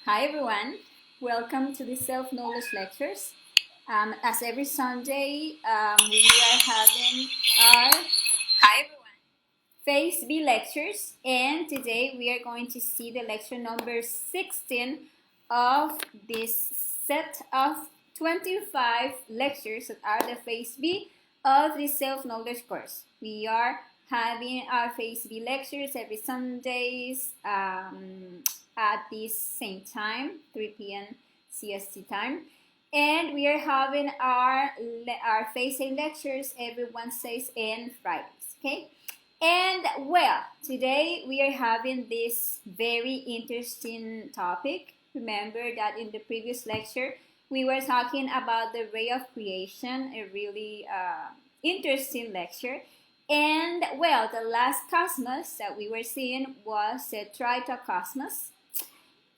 Hi everyone, welcome to the Self-Knowledge Lectures. As every Sunday, we are having our Phase B lectures, and today we are going to see the lecture number 16 of this set of 25 lectures that are the Phase B of the Self-Knowledge course. We are having our Phase B lectures every Sundays at this same time, 3 p.m. CST time. And we are having our Phase A lectures every Wednesdays and Fridays, okay? And well, today we are having this very interesting topic. Remember that in the previous lecture we were talking about the ray of creation, a really interesting lecture. And well, the last cosmos that we were seeing was the tritocosmos.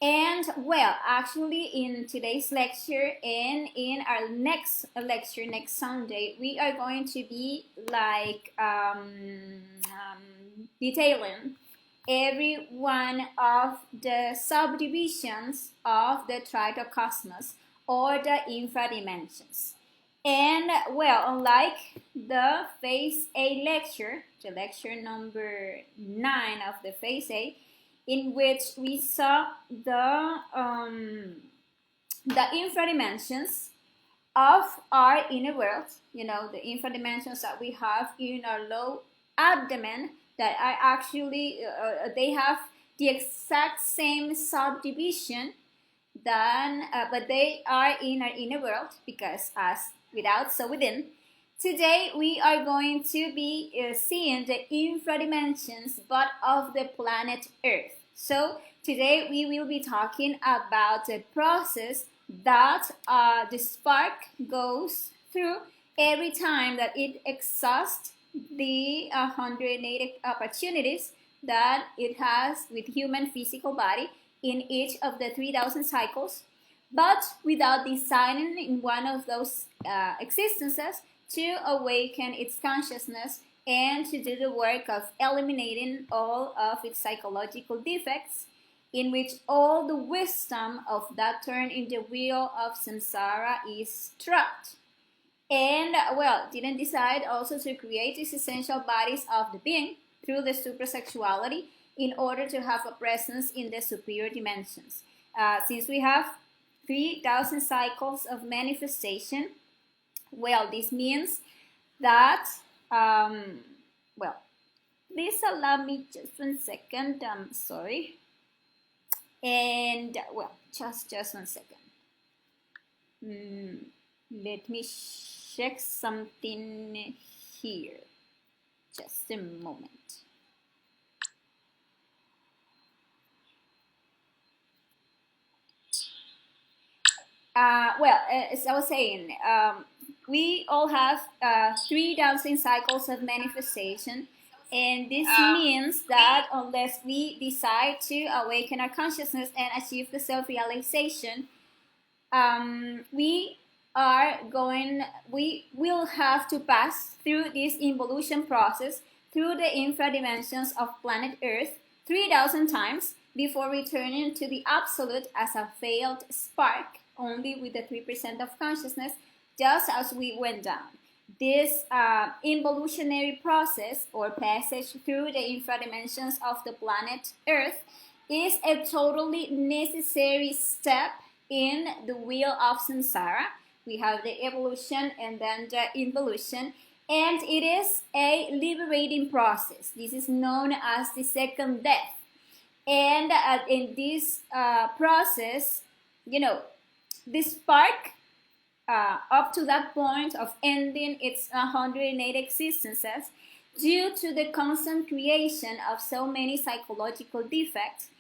And well, actually, in today's lecture and in our next lecture next Sunday, we are going to be like detailing every one of the subdivisions of the tritocosmos or the infradimensions. And well, unlike the Phase A lecture, the lecture number 9 of the Phase A, in which we saw the infradimensions of our inner world, the infradimensions that we have in our low abdomen that are actually, they have the exact same subdivision but they are in our inner world, because as without, so within. Today we are going to be seeing the infradimensions but of the planet Earth. So today we will be talking about the process that the spark goes through every time that it exhausts the 180 opportunities that it has with human physical body in each of the 3,000 cycles, but without designing in one of those existences to awaken its consciousness and to do the work of eliminating all of its psychological defects, in which all the wisdom of that turn in the wheel of samsara is trapped. And well, didn't decide also to create these essential bodies of the being through the supersexuality in order to have a presence in the superior dimensions. Since we have 3,000 cycles of manifestation, well, this means that, well, please allow me just 1 second, I'm sorry. And, well, just 1 second. Let me check something here. Just a moment. Well, as I was saying, we all have 3,000 cycles of manifestation, and this means that unless we decide to awaken our consciousness and achieve the self-realization, we will have to pass through this involution process through the infradimensions of planet Earth 3,000 times before returning to the absolute as a failed spark, only with the 3% of consciousness, just as we went down. This involutionary process or passage through the infradimensions of the planet Earth is a totally necessary step in the wheel of samsara. We have the evolution and then the involution, and it is a liberating process. This is known as the second death. And in this process, the spark up to that point of ending its 108 existences, due to the constant creation of so many psychological defects,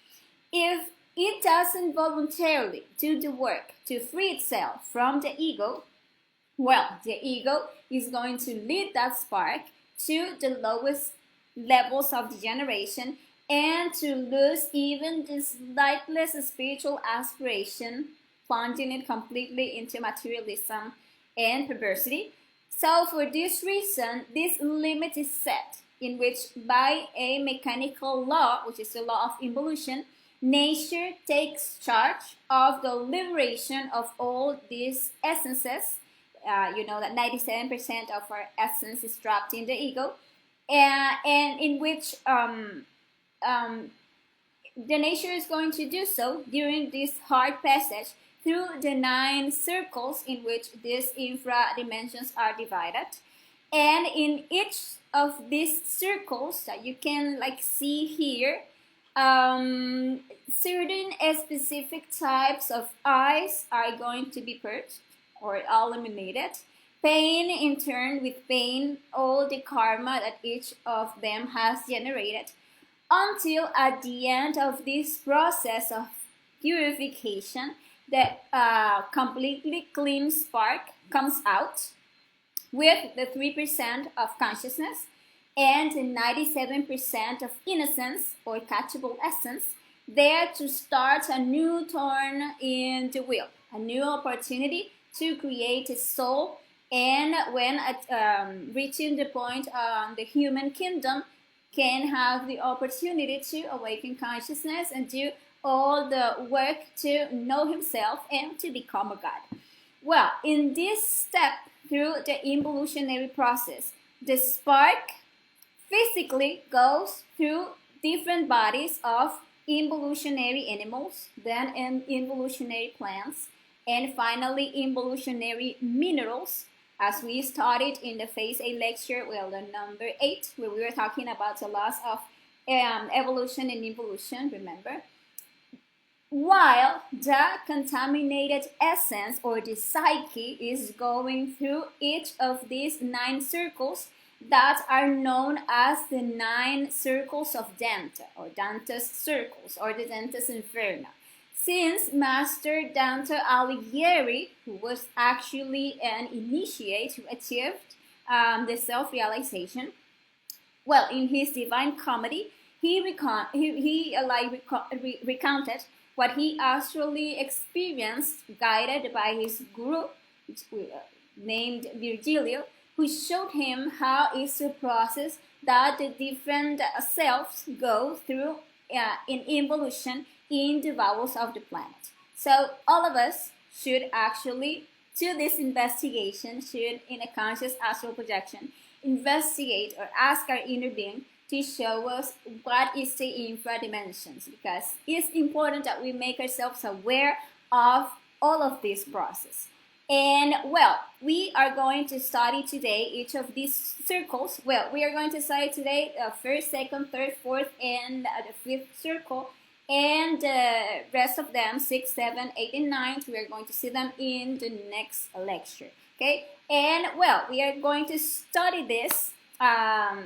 if it doesn't voluntarily do the work to free itself from the ego, well, the ego is going to lead that spark to the lowest levels of degeneration and to lose even this lightless spiritual aspiration, plunging it completely into materialism and perversity. So for this reason, this limit is set, in which by a mechanical law, which is the law of involution, nature takes charge of the liberation of all these essences. You know that 97% of our essence is trapped in the ego, and in which the nature is going to do so during this hard passage through the 9 circles in which these infra dimensions are divided. And in each of these circles that you can like see here, certain specific types of eyes are going to be purged or eliminated. Pain, in turn, with pain, all the karma that each of them has generated, until at the end of this process of purification, the completely clean spark comes out with the 3% of consciousness and 97% of innocence or catchable essence, there to start a new turn in the wheel, a new opportunity to create a soul. And when reaching the point the human kingdom can have the opportunity to awaken consciousness and do all the work to know himself and to become a god. Well, in this step through the involutionary process, the spark physically goes through different bodies of involutionary animals, then involutionary plants, and finally involutionary minerals, as we studied in the phase A lecture, well, the number 8, where we were talking about the laws of evolution and involution, remember? While the contaminated essence or the psyche is going through each of these 9 circles that are known as the 9 circles of Dante, or Dante's circles, or the Dante's Inferno. Since Master Dante Alighieri, who was actually an initiate who achieved the self-realization, well, in his Divine Comedy, he recounted what he actually experienced, guided by his guru, named Virgilio, who showed him how it's a process that the different selves go through in involution in the bowels of the planet. So all of us should actually, to this investigation, should in a conscious astral projection, investigate or ask our inner being to show us what is the infra dimensions, because it's important that we make ourselves aware of all of this process. And well, we are going to study today each of these circles. Well, we are going to study today the first, second, third, fourth, and the fifth circle. And the rest of them, 6, 7, 8, and 9, we are going to see them in the next lecture. Okay? And well, we are going to study this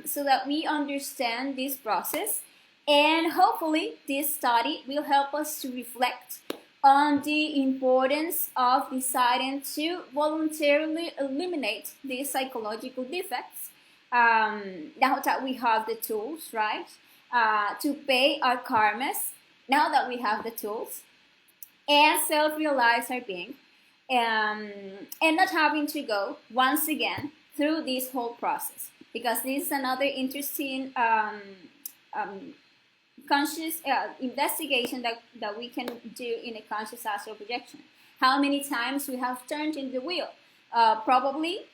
so that we understand this process. And hopefully, this study will help us to reflect on the importance of deciding to voluntarily eliminate these psychological defects. Now that we have the tools, right, to pay our karmas, now that we have the tools, and self-realize our being, and not having to go once again through this whole process, because this is another interesting conscious investigation that we can do in a conscious astral projection. How many times we have turned in the wheel? Probably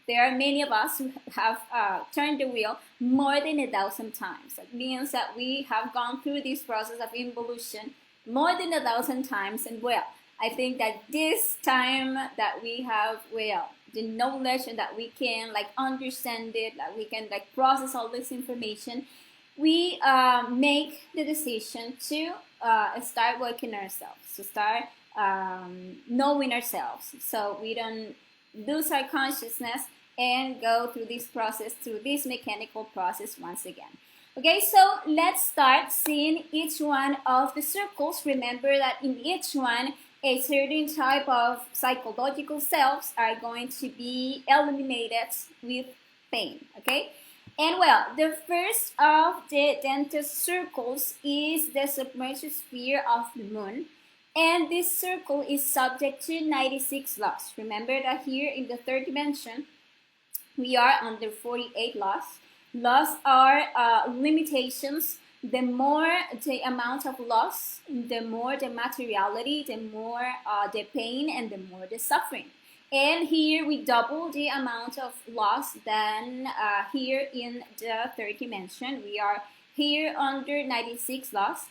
there are many of us who have turned the wheel more than 1,000 times. That means that we have gone through this process of involution more than 1,000 times. And well, I think that this time that we have, well, the knowledge and that we can like understand it, that we can like process all this information, we make the decision to start working ourselves, to start knowing ourselves, so we don't lose our consciousness and go through this process, through this mechanical process once again. Okay, so let's start seeing each one of the circles. Remember that in each one, a certain type of psychological selves are going to be eliminated with pain, okay? And well, the first of the Dante's circles is the submerged sphere of the moon. And this circle is subject to 96 laws. Remember that here in the third dimension, we are under 48 laws. Laws are limitations the more the amount of loss, the more the materiality, the more the pain, and the more the suffering. And here we double the amount of loss than here in the third dimension. We are here under 96 loss.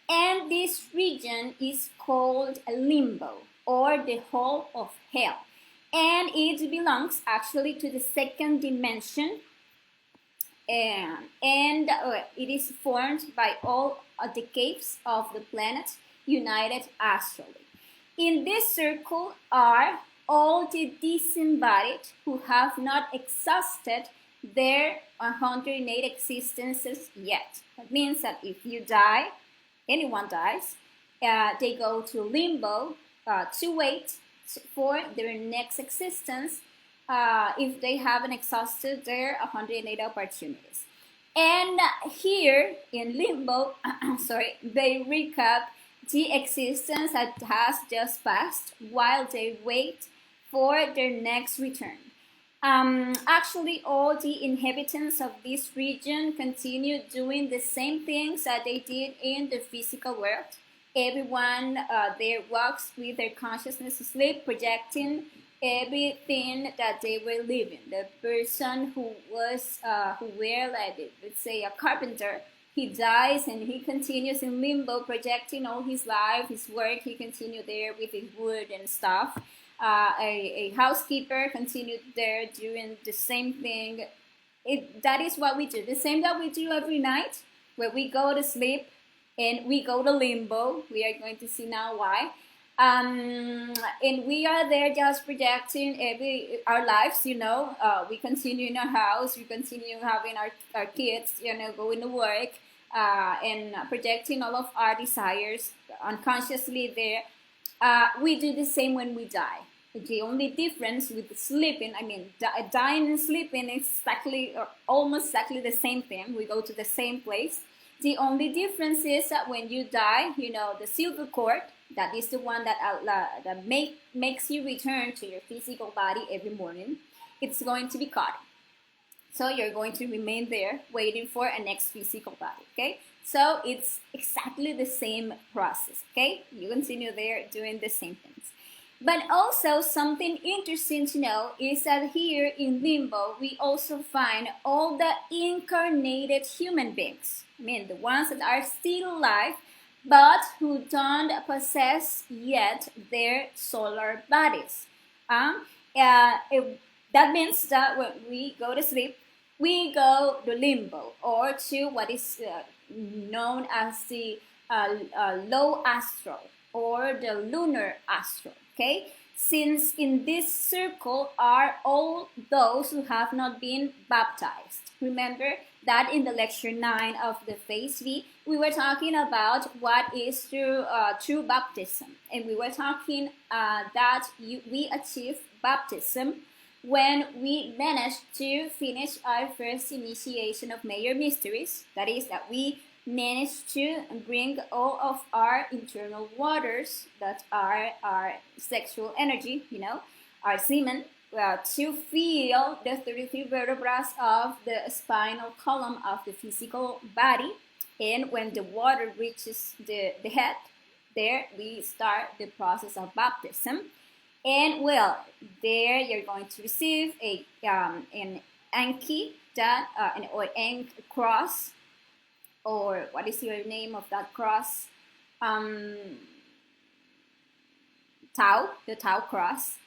And this region is called limbo, or the hole of hell. And it belongs actually to the second dimension, and it is formed by all the caves of the planet united astrally. In this circle are all the disembodied who have not exhausted their 108 existences yet. That means that if you die, anyone dies, they go to limbo to wait for their next existence if they haven't exhausted their 108 opportunities. And here in limbo, they recap the existence that has just passed while they wait for their next return. Actually, all the inhabitants of this region continue doing the same things that they did in the physical world. Everyone there walks with their consciousness asleep, projecting everything that they were living. The person who were like, let's say, a carpenter, he dies and he continues in limbo, projecting all his life, his work. He continued there with his wood and stuff. A housekeeper continued there doing the same thing. That is what we do. The same that we do every night, where we go to sleep and we go to limbo. We are going to see now why. And we are there just projecting our lives, we continue in our house, we continue having our kids, going to work, and projecting all of our desires unconsciously there. We do the same when we die. The only difference with sleeping, dying and sleeping is exactly or almost exactly the same thing. We go to the same place. The only difference is that when you die, the silver cord, that is the one that makes you return to your physical body every morning, it's going to be caught. So you're going to remain there waiting for a next physical body, okay? So it's exactly the same process, okay? You continue there doing the same things. But also something interesting to know is that here in limbo, we also find all the incarnated human beings. The ones that are still alive, but who don't possess yet their solar bodies. That means that when we go to sleep, we go to limbo, or to what is known as the low astral, or the lunar astral, okay? Since in this circle are all those who have not been baptized. Remember that in the lecture 9 of the phase V, we were talking about what is true baptism. And we were talking that we achieve baptism when we managed to finish our first initiation of major mysteries. That is, that we managed to bring all of our internal waters, that are our sexual energy, our semen, to feel the 33 vertebrae of the spinal column of the physical body. And when the water reaches the head, there we start the process of baptism. And there you're going to receive an Anki, or Ank cross, or what is your name of that cross? Tau, the Tau cross.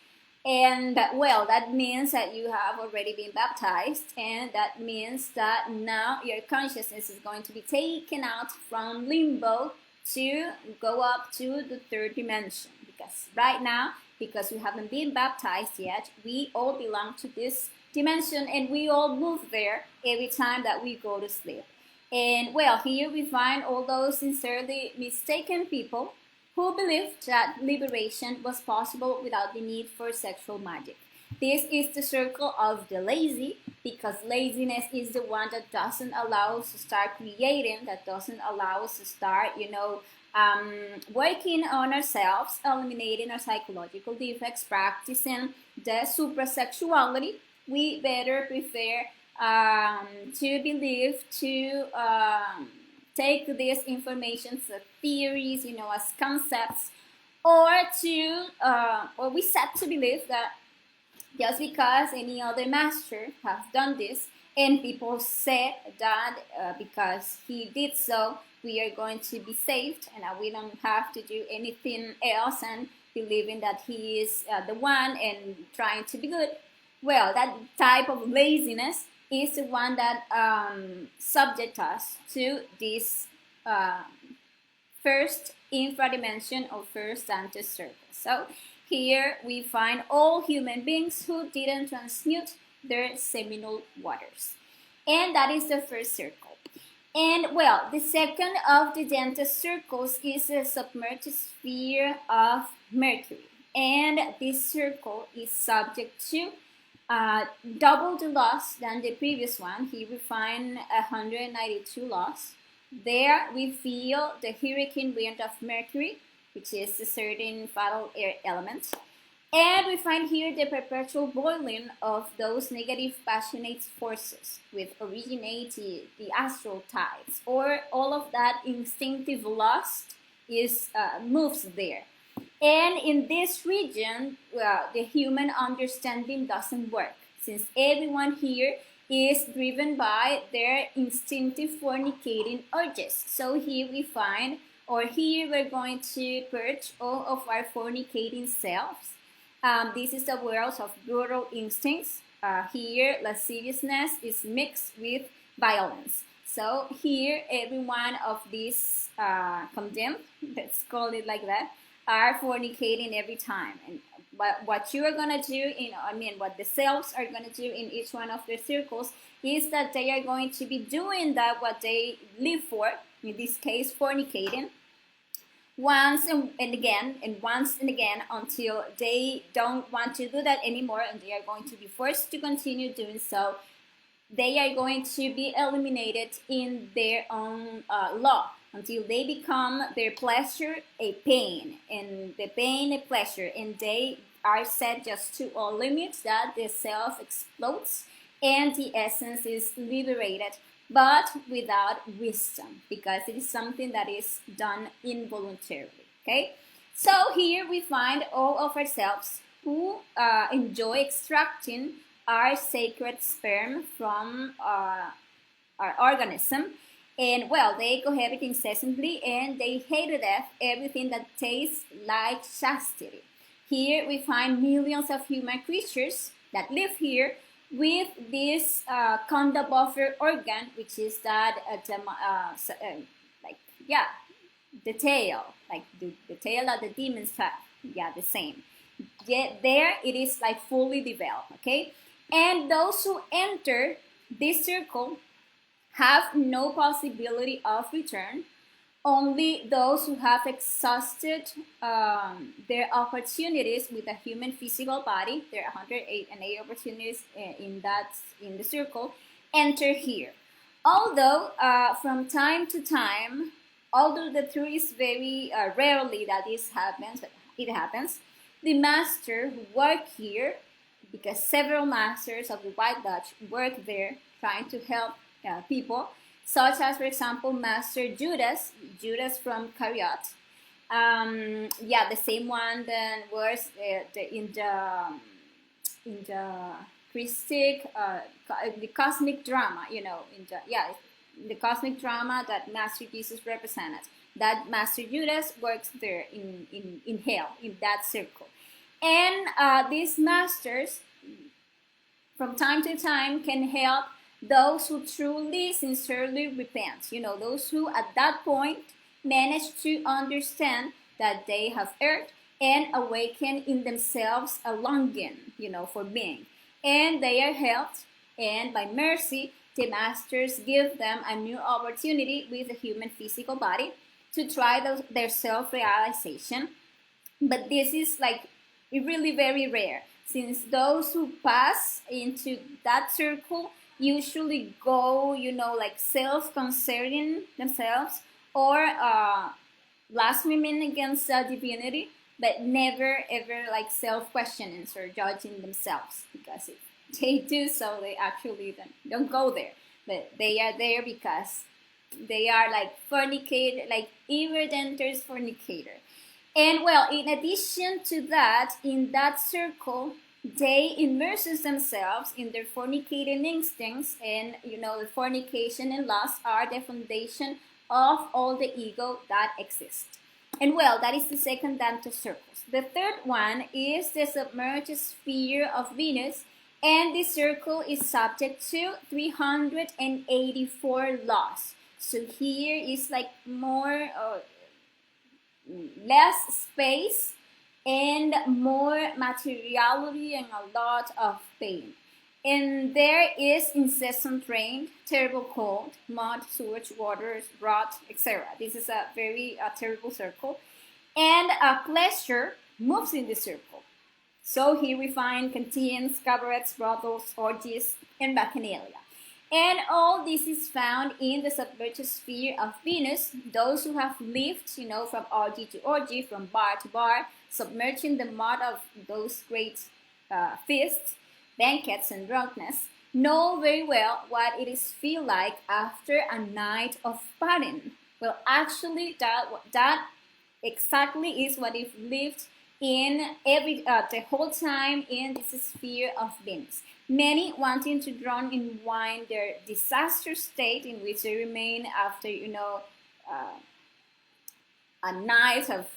And that means that you have already been baptized, and that means that now your consciousness is going to be taken out from limbo to go up to the third dimension. Because right now, because we haven't been baptized yet, we all belong to this dimension, and we all move there every time that we go to sleep. And here we find all those sincerely mistaken people who believed that liberation was possible without the need for sexual magic. This is the circle of the lazy, because laziness is the one that doesn't allow us to start creating, that doesn't allow us to start, working on ourselves, eliminating our psychological defects, practicing the suprasexuality. We better prefer to believe, to take this information as theories, as concepts, or we set to believe that just because any other master has done this, and people said that because he did so, we are going to be saved, and we don't have to do anything else, and believing that he is the one and trying to be good. Well, that type of laziness is the one that subject us to this first infradimension or first Dante circle. So here we find all human beings who didn't transmute their seminal waters. And that is the first circle. And well, the second of the Dante circles is a submerged sphere of Mercury. And this circle is subject to double the loss than the previous one. Here we find 192 loss. There we feel the hurricane wind of Mercury, which is a certain fatal air element. And we find here the perpetual boiling of those negative passionate forces, which originate the astral tides, or all of that instinctive lust is moves there. And in this region, the human understanding doesn't work, since everyone here is driven by their instinctive fornicating urges. So here we find, or here we're going to purge all of our fornicating selves. This is the world of brutal instincts. Here, lasciviousness is mixed with violence. So here, every one of these condemned, let's call it like that, are fornicating every time. And what you are going to do, what the selves are going to do in each one of their circles is that they are going to be doing that what they live for, in this case, fornicating, once and again, and once and again, until they don't want to do that anymore, and they are going to be forced to continue doing so. They are going to be eliminated in their own law, until they become their pleasure a pain, and the pain a pleasure, and they are set just to a limit that the self explodes and the essence is liberated, but without wisdom, because it is something that is done involuntarily. Okay, so here we find all of ourselves who enjoy extracting our sacred sperm from our organism. And well, they cohabit incessantly, and they hate to death everything that tastes like chastity. Here we find millions of human creatures that live here with this conda buffer organ, which is that the tail, like the tail that the demons have. Yeah, the same. Yet there it is like fully developed. Okay, and those who enter this circle have no possibility of return. Only those who have exhausted their opportunities with a human physical body, there are 108 opportunities in the circle, enter here. Although from time to time, although the truth is very rarely that this happens, but it happens, the master who work here, because several masters of the White Lodge work there trying to help people, such as, for example, Master Judas from Cariot. The same one that was in the Christic, the cosmic drama, the cosmic drama that Master Jesus represented. That Master Judas works there in hell, in that circle. And these masters, from time to time, can help those who truly, sincerely repent. Those who at that point manage to understand that they have erred and awaken in themselves a longing, for being. And they are helped, and by mercy, the masters give them a new opportunity with a human physical body to try their self-realization. But this is like really very rare, since those who pass into that circle usually go, like self-concerning themselves, or blaspheming against divinity, but never ever like self-questioning or judging themselves, because if they do so, they actually don't go there. But they are there because They are like fornicator, like irredentors fornicator. And well, in addition to that, in that circle, they immerses themselves in their fornicating instincts, and the fornication and lust are the foundation of all the ego that exists. And well, that is the second Dante circles. The third one is the submerged sphere of Venus, and this circle is subject to 384 laws. So here is like more less space and more materiality and a lot of pain. And there is incessant rain, terrible cold, mud, sewage, waters, rot, etc. This is a very terrible circle. And pleasure moves in the circle. So here we find canteens, cabarets, brothels, orgies, and bacchanalia. And all this is found in the submerged sphere of Venus. Those who have lived, from orgy to orgy, from bar to bar, submerging the mud of those great feasts, banquets, and drunkenness, know very well what it is feel like after a night of partying. Well, actually, that exactly is what if lived in the whole time in this sphere of Venus. Many wanting to drown in wine their disaster state in which they remain after a night of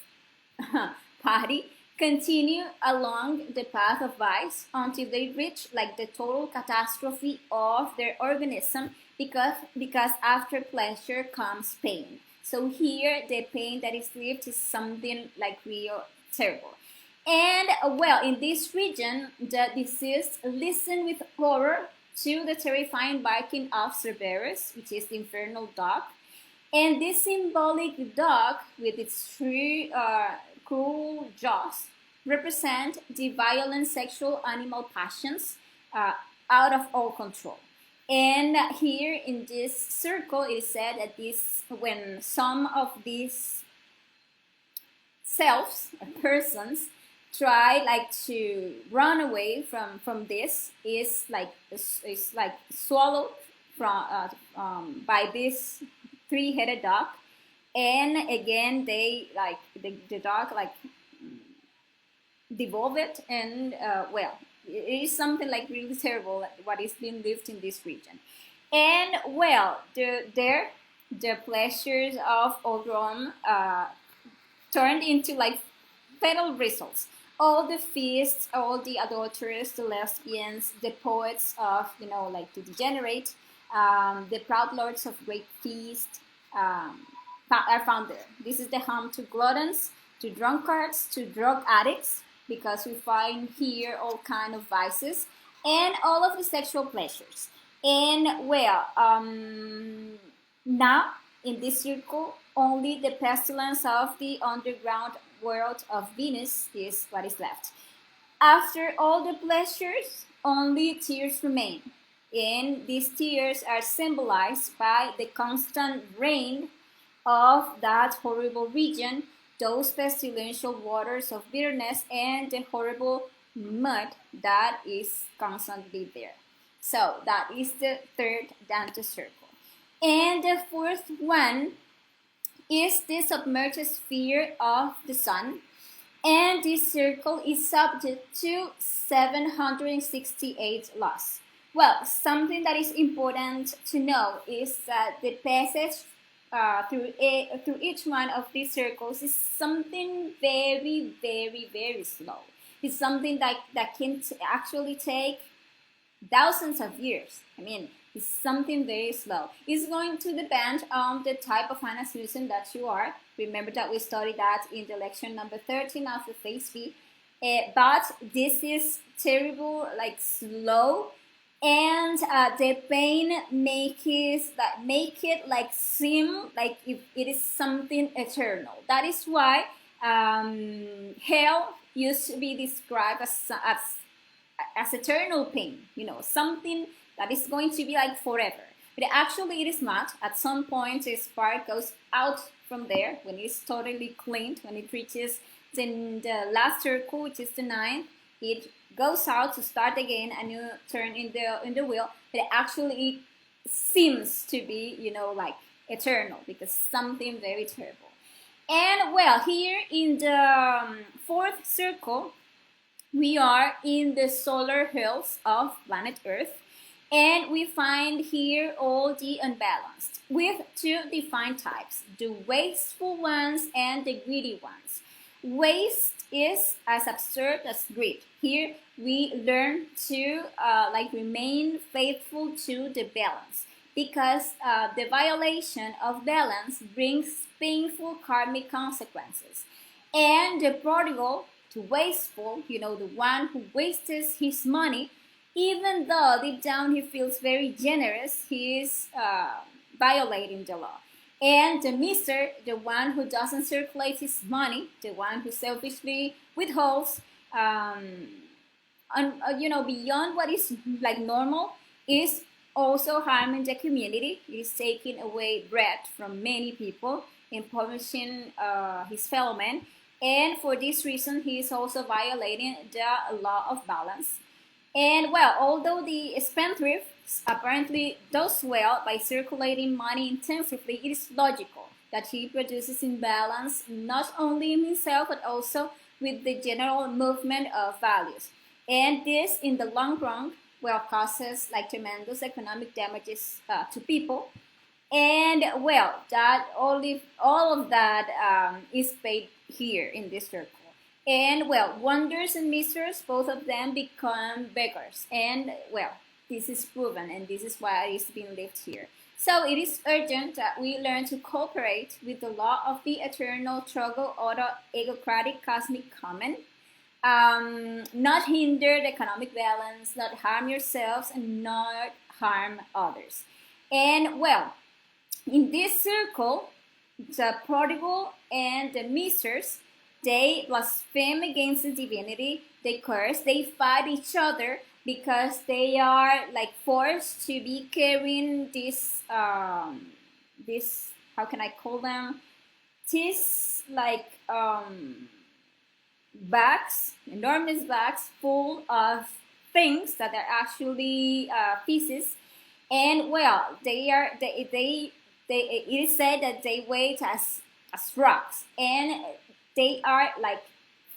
party, continue along the path of vice until they reach like the total catastrophe of their organism, because after pleasure comes pain. So here the pain that is lived is something like real terrible. And well, in this region, the deceased listen with horror to the terrifying barking of Cerberus, which is the infernal dog. And this symbolic dog, with its three cruel jaws, represent the violent sexual animal passions out of all control. And here in this circle, it is said that when some of these selves, persons, try like to run away from this, is like swallowed by this three-headed dog, and again they like the dog like devolve it, and well, it is something like really terrible what is being lived in this region. And well, the pleasures of Ogron turned into like fatal results. All the feasts, all the adulterers, the lesbians, the poets of, like the degenerate, the proud lords of great feast are found there. This is the home to gluttons, to drunkards, to drug addicts, because we find here all kind of vices, and all of the sexual pleasures. And well, now in this circle, only the pestilence of the underground world of Venus is what is left. After all the pleasures, only tears remain. And these tears are symbolized by the constant rain of that horrible region, those pestilential waters of bitterness, and the horrible mud that is constantly there. So that is the third Dante circle. And the fourth one is the submerged sphere of the sun, and this circle is subject to 768 laws. Well, something that is important to know is that the passage through each one of these circles is something very, very, very slow. It's something that can actually take thousands of years. I mean, it's something very slow. It's going to depend on the type of Hannah Susan that you are. Remember that we studied that in the lecture number 13 of the phase B. But this is terrible, like slow, and the pain make it like seem like if it is something eternal. That is why hell used to be described as eternal pain, something that is going to be like forever. But actually it is not. At some point the spark goes out from there when it's totally cleaned, when it reaches the last circle, which is the ninth. It goes out to start again a new turn in the wheel. But actually it seems to be, like eternal, because something very terrible. And well, here in the fourth circle, we are in the solar hills of planet Earth, and we find here all the unbalanced with two defined types, the wasteful ones and the greedy ones. Waste is as absurd as greed. Here we learn to remain faithful to the balance, because the violation of balance brings painful karmic consequences. And the prodigal to wasteful, the one who wastes his money, even though deep down he feels very generous, he is violating the law. And the miser, the one who doesn't circulate his money, the one who selfishly withholds, beyond what is like normal, is also harming the community. It is taking away bread from many people, impoverishing his fellow men. And for this reason, he is also violating the law of balance. And well, although the spendthrift apparently does well by circulating money intensively, it is logical that he produces imbalance not only in himself but also with the general movement of values. And this, in the long run, well, causes like tremendous economic damages to people. And well, that all of that is paid here in this circle. And well, wonders and misers, both of them become beggars. And well, this is proven, and this is why it is being lived here. So it is urgent that we learn to cooperate with the law of the eternal struggle auto egocratic cosmic common. Not hinder the economic balance, not harm yourselves, and not harm others. And well, in this circle, the prodigal and the misers, they blaspheme against the divinity, they curse, they fight each other because they are like forced to be carrying this how can I call them? This bags, enormous bags full of things that are actually pieces. And well, it is said that they weigh as rocks, and they are like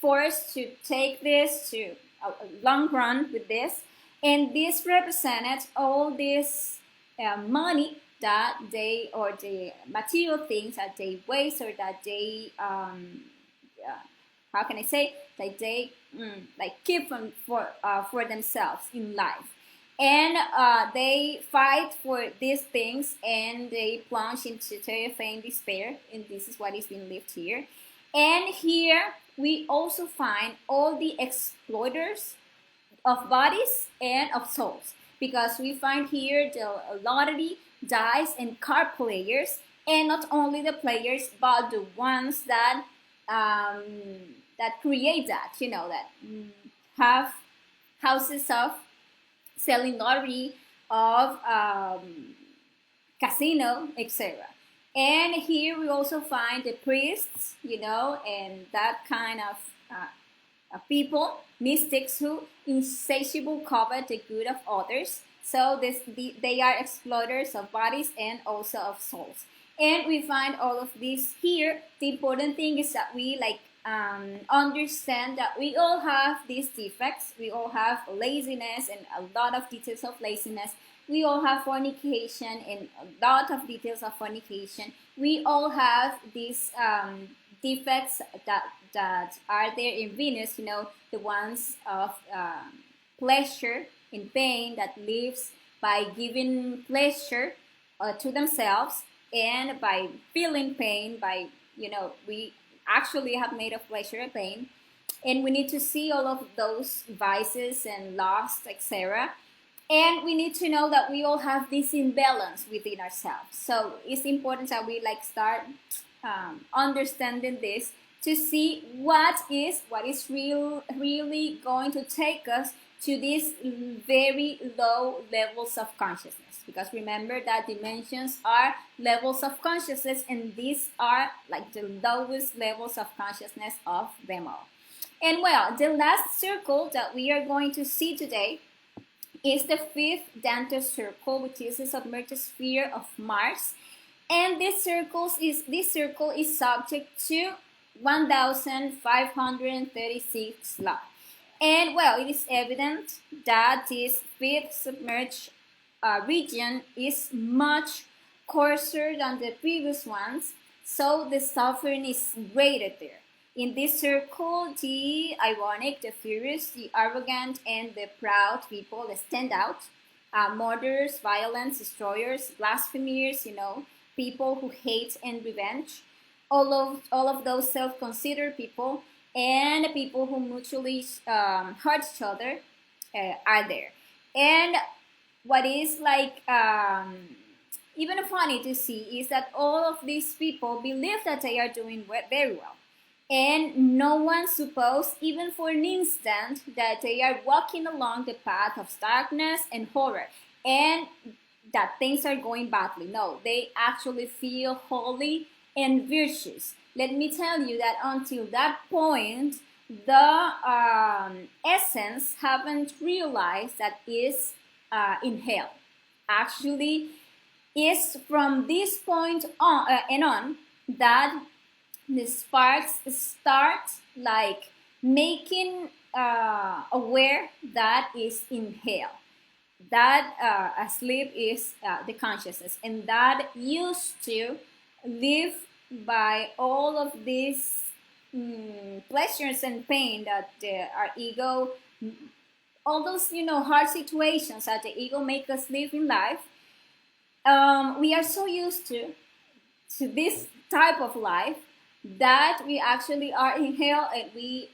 forced to take this to a long run with this, and this represented all this money that they, or the material things that they waste, or that they how can I say, like they keep them for themselves in life. And they fight for these things, and they plunge into terrifying despair, and this is what is being lived here. And here we also find all the exploiters of bodies and of souls, because we find here the lottery, dice, and card players, and not only the players but the ones that that create that, that have houses of selling lottery, of casino, etc. And here we also find the priests, and that kind of people, mystics, who insatiable covet the good of others. So they are exploiters of bodies and also of souls. And we find all of this here. The important thing is that we understand that we all have these defects. We all have laziness and a lot of details of laziness. We all have fornication and a lot of details of fornication. We all have these defects that are there in Venus, the ones of pleasure and pain, that lives by giving pleasure to themselves, and by feeling pain, by, we actually have made of pleasure and pain. And we need to see all of those vices and lust, etc. And we need to know that we all have this imbalance within ourselves. So it's important that we start understanding this, to see what is really going to take us to these very low levels of consciousness. Because remember that dimensions are levels of consciousness, and these are like the lowest levels of consciousness of them all. And well, the last circle that we are going to see today is the fifth Dante circle, which is the submerged sphere of Mars. And this circle is subject to 1536 law. And well, it is evident that this fifth submerged region is much coarser than the previous ones, so the suffering is greater there. In this circle, the ironic, the furious, the arrogant, and the proud people stand out. Murderers, violence, destroyers, blasphemers, people who hate and revenge. All of those self-considered people and people who mutually hurt each other are there. And what is like even funny to see is that all of these people believe that they are doing very well. And no one supposed, even for an instant, that they are walking along the path of darkness and horror and that things are going badly. No, they actually feel holy and virtuous. Let me tell you that until that point, the essence haven't realized that is in hell. Actually, is from this point on and on that the sparks start like making aware that is in hell, that asleep is the consciousness, and that used to live by all of these pleasures and pain that our ego, all those hard situations that the ego make us live in life. We are so used to this type of life that we actually are in hell and we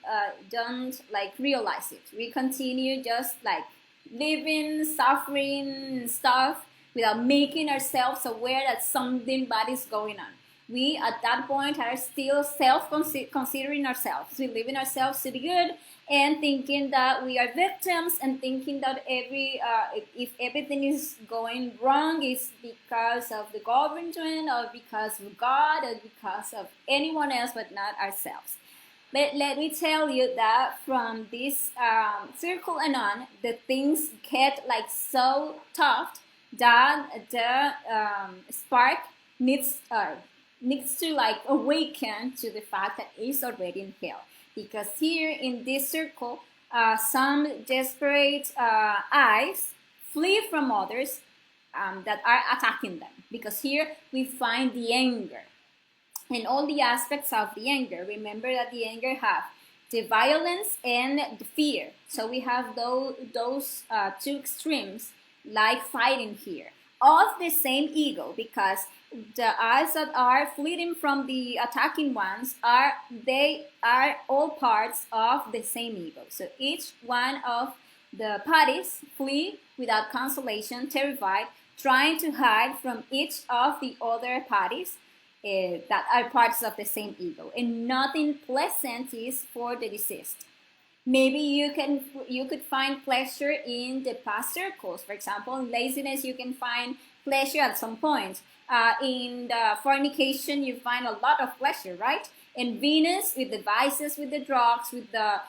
don't like realize it. We continue just like living, suffering stuff without making ourselves aware that something bad is going on. We at that point are still considering ourselves. We live in ourselves to be good and thinking that we are victims and thinking that if everything is going wrong is because of the government or because of God or because of anyone else but not ourselves. But let me tell you that from this circle and on, the things get like so tough that the spark needs to like awaken to the fact that it's already in hell. Because here in this circle, some desperate eyes flee from others that are attacking them. Because here we find the anger and all the aspects of the anger. Remember that the anger have the violence and the fear. So we have those two extremes like fighting here of the same ego, because the eyes that are fleeing from the attacking ones are all parts of the same ego. So each one of the parties flee without consolation, terrified, trying to hide from each of the other parties that are parts of the same ego, and nothing pleasant is for the deceased. Maybe you could find pleasure in the past circles. For example, in laziness, you can find pleasure at some point. In the fornication, you find a lot of pleasure, right? In Venus, with the vices, with the drugs, with the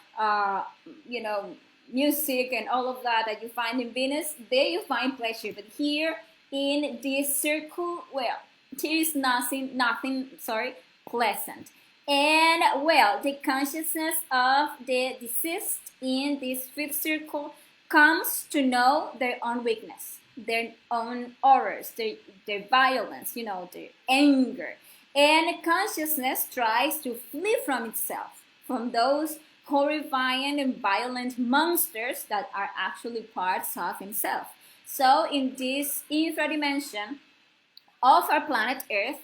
music and all of that you find in Venus, there you find pleasure. But here in this circle, well, there is nothing pleasant. And well, the consciousness of the deceased in this fifth circle comes to know their own weakness, their own horrors, their violence, their anger. And consciousness tries to flee from itself, from those horrifying and violent monsters that are actually parts of himself. So in this infra dimension of our planet Earth,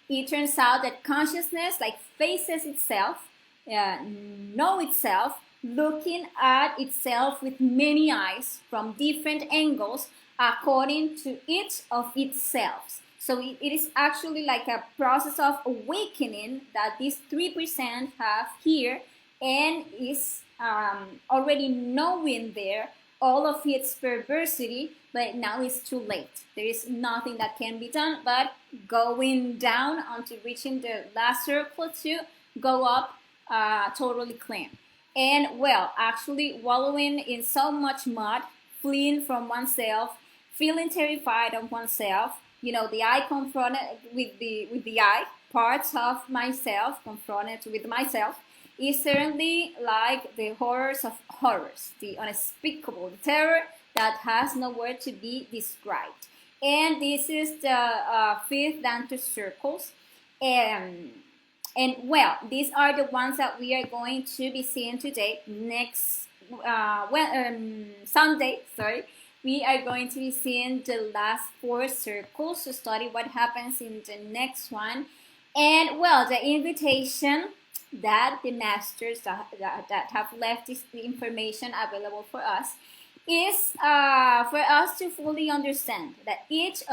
it turns out that consciousness like faces itself, know itself, looking at itself with many eyes from different angles according to each of its selves. So it is actually like a process of awakening that these 3% have here, and is already knowing there all of its perversity, but now it's too late. There is nothing that can be done but going down until reaching the last circle to go up totally clean. And well, actually wallowing in so much mud, fleeing from oneself, feeling terrified of oneself, the I confronted with the I, parts of myself confronted with myself, is certainly like the horrors of horrors, the unspeakable, the terror that has no word to be described. And this is the fifth Dante circles. And well, these are the ones that we are going to be seeing today. Next, Sunday, sorry, we are going to be seeing the last four circles to study what happens in the next one. And well, the invitation that the masters that have left this information available for us is for us to fully understand that each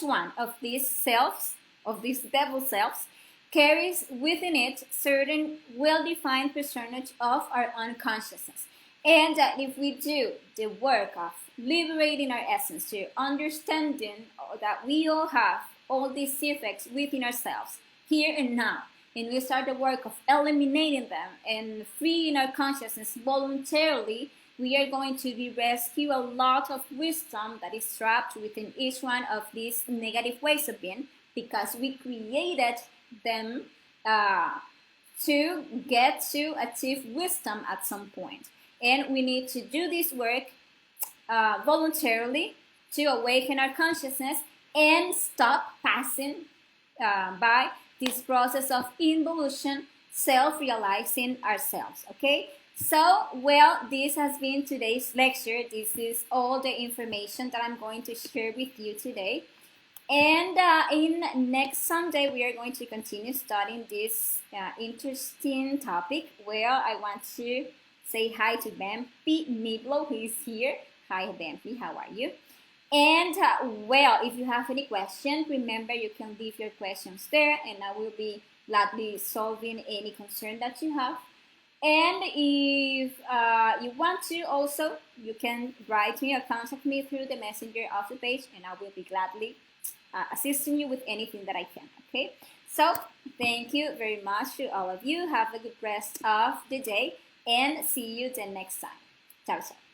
one of these selves, of these devil selves, carries within it certain well-defined percentage of our unconsciousness. And that if we do the work of liberating our essence to understanding that we all have all these effects within ourselves here and now, and we start the work of eliminating them and freeing our consciousness voluntarily, we are going to be rescue a lot of wisdom that is trapped within each one of these negative ways of being, because we created them to get to achieve wisdom at some point. And we need to do this work voluntarily to awaken our consciousness and stop passing by this process of involution, self-realizing ourselves, okay? So, well, this has been today's lecture. This is all the information that I'm going to share with you today. And in next Sunday, we are going to continue studying this interesting topic where I want to say hi to Bampi Niblo, who is here. Hi, Bampi, how are you? And well, if you have any questions, remember you can leave your questions there and I will be gladly solving any concern that you have. And if you want to also, you can write me or contact me through the messenger of the page and I will be gladly assisting you with anything that I can, okay? So, thank you very much to all of you. Have a good rest of the day and see you the next time. Ciao, ciao.